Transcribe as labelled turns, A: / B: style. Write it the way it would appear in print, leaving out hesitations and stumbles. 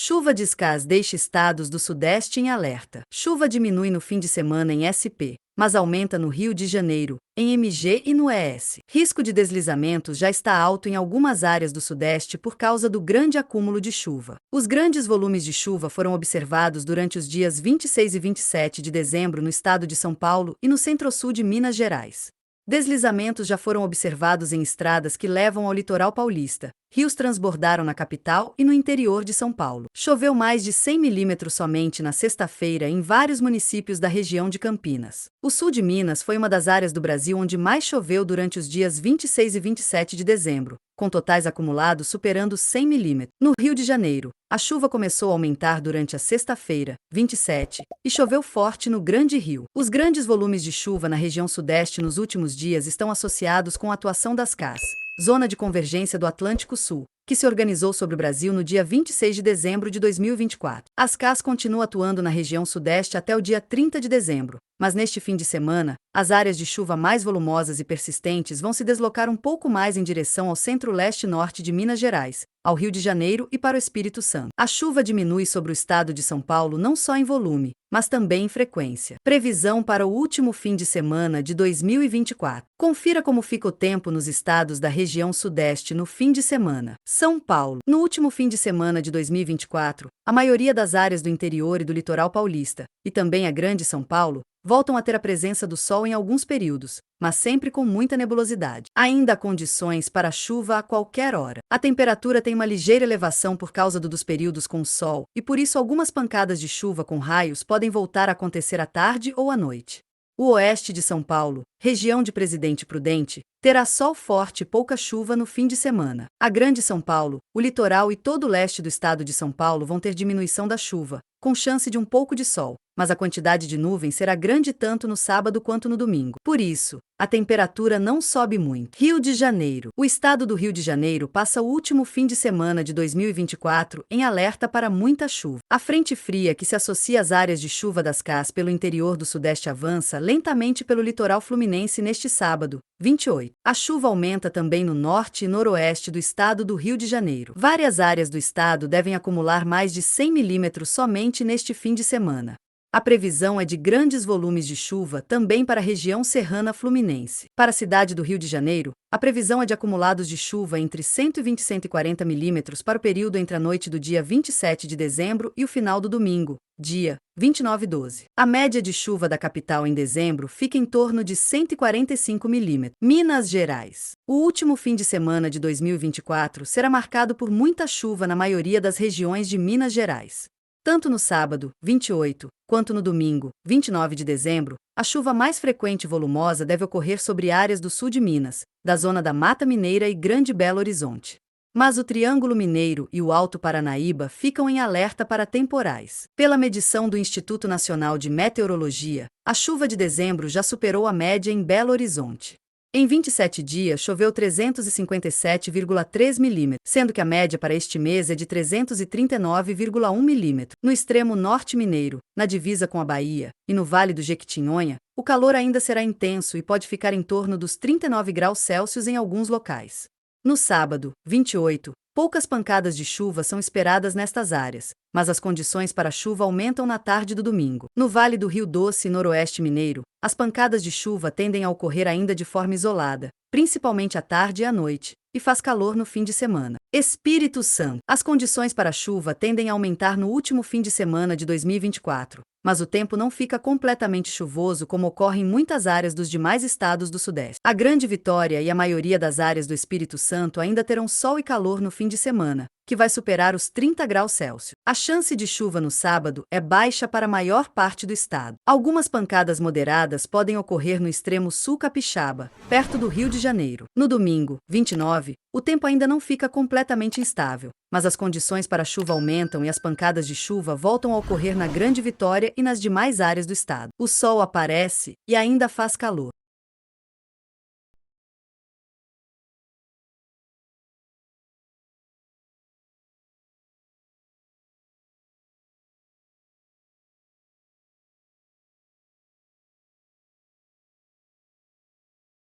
A: Chuva de Escás deixa estados do Sudeste em alerta. Chuva diminui no fim de semana em SP, mas aumenta no Rio de Janeiro, em MG e no ES. Risco de deslizamentos já está alto em algumas áreas do Sudeste por causa do grande acúmulo de chuva. Os grandes volumes de chuva foram observados durante os dias 26 e 27 de dezembro no estado de São Paulo e no centro-sul de Minas Gerais. Deslizamentos já foram observados em estradas que levam ao litoral paulista. Rios transbordaram na capital e no interior de São Paulo. Choveu mais de 100 milímetros somente na sexta-feira em vários municípios da região de Campinas. O sul de Minas foi uma das áreas do Brasil onde mais choveu durante os dias 26 e 27 de dezembro, com totais acumulados superando 100 milímetros. No Rio de Janeiro, a chuva começou a aumentar durante a sexta-feira, 27, e choveu forte no Grande Rio. Os grandes volumes de chuva na região sudeste nos últimos dias estão associados com a atuação das CAS, Zona de Convergência do Atlântico Sul, que se organizou sobre o Brasil no dia 26 de dezembro de 2024. As CAS continuam atuando na região sudeste até o dia 30 de dezembro, mas neste fim de semana, as áreas de chuva mais volumosas e persistentes vão se deslocar um pouco mais em direção ao centro-leste-norte de Minas Gerais, ao Rio de Janeiro e para o Espírito Santo. A chuva diminui sobre o estado de São Paulo não só em volume, mas também em frequência. Previsão para o último fim de semana de 2024. Confira como fica o tempo nos estados da região sudeste no fim de semana. São Paulo. No último fim de semana de 2024, a maioria das áreas do interior e do litoral paulista, e também a Grande São Paulo, voltam a ter a presença do sol em alguns períodos, mas sempre com muita nebulosidade. Ainda há condições para chuva a qualquer hora. A temperatura tem uma ligeira elevação por causa dos períodos com sol, e por isso algumas pancadas de chuva com raios podem voltar a acontecer à tarde ou à noite. O oeste de São Paulo, região de Presidente Prudente, terá sol forte e pouca chuva no fim de semana. A Grande São Paulo, o litoral e todo o leste do estado de São Paulo vão ter diminuição da chuva, com chance de um pouco de sol, mas a quantidade de nuvens será grande tanto no sábado quanto no domingo. Por isso, a temperatura não sobe muito. Rio de Janeiro. O estado do Rio de Janeiro passa o último fim de semana de 2024 em alerta para muita chuva. A frente fria que se associa às áreas de chuva das CAS pelo interior do Sudeste avança lentamente pelo litoral fluminense neste sábado, 28. A chuva aumenta também no norte e noroeste do estado do Rio de Janeiro. Várias áreas do estado devem acumular mais de 100 milímetros somente neste fim de semana. A previsão é de grandes volumes de chuva também para a região serrana fluminense. Para a cidade do Rio de Janeiro, a previsão é de acumulados de chuva entre 120 e 140 milímetros para o período entre a noite do dia 27 de dezembro e o final do domingo, dia 29/12. A média de chuva da capital em dezembro fica em torno de 145 milímetros. Minas Gerais. O último fim de semana de 2024 será marcado por muita chuva na maioria das regiões de Minas Gerais. Tanto no sábado, 28, quanto no domingo, 29 de dezembro, a chuva mais frequente e volumosa deve ocorrer sobre áreas do sul de Minas, da zona da Mata Mineira e Grande Belo Horizonte. Mas o Triângulo Mineiro e o Alto Paranaíba ficam em alerta para temporais. Pela medição do Instituto Nacional de Meteorologia, a chuva de dezembro já superou a média em Belo Horizonte. Em 27 dias choveu 357,3 milímetros, sendo que a média para este mês é de 339,1 milímetros. No extremo norte mineiro, na divisa com a Bahia, e no Vale do Jequitinhonha, o calor ainda será intenso e pode ficar em torno dos 39 graus Celsius em alguns locais. No sábado, 28, poucas pancadas de chuva são esperadas nestas áreas, mas as condições para chuva aumentam na tarde do domingo. No Vale do Rio Doce e Noroeste Mineiro, as pancadas de chuva tendem a ocorrer ainda de forma isolada, principalmente à tarde e à noite, e faz calor no fim de semana. Espírito Santo. As condições para chuva tendem a aumentar no último fim de semana de 2024, mas o tempo não fica completamente chuvoso como ocorre em muitas áreas dos demais estados do Sudeste. A Grande Vitória e a maioria das áreas do Espírito Santo ainda terão sol e calor no fim de semana, que vai superar os 30 graus Celsius. A chance de chuva no sábado é baixa para a maior parte do estado. Algumas pancadas moderadas podem ocorrer no extremo sul capixaba, perto do Rio de Janeiro. No domingo, 29, o tempo ainda não fica completamente instável, mas as condições para chuva aumentam e as pancadas de chuva voltam a ocorrer na Grande Vitória e nas demais áreas do estado. O sol aparece e ainda faz calor.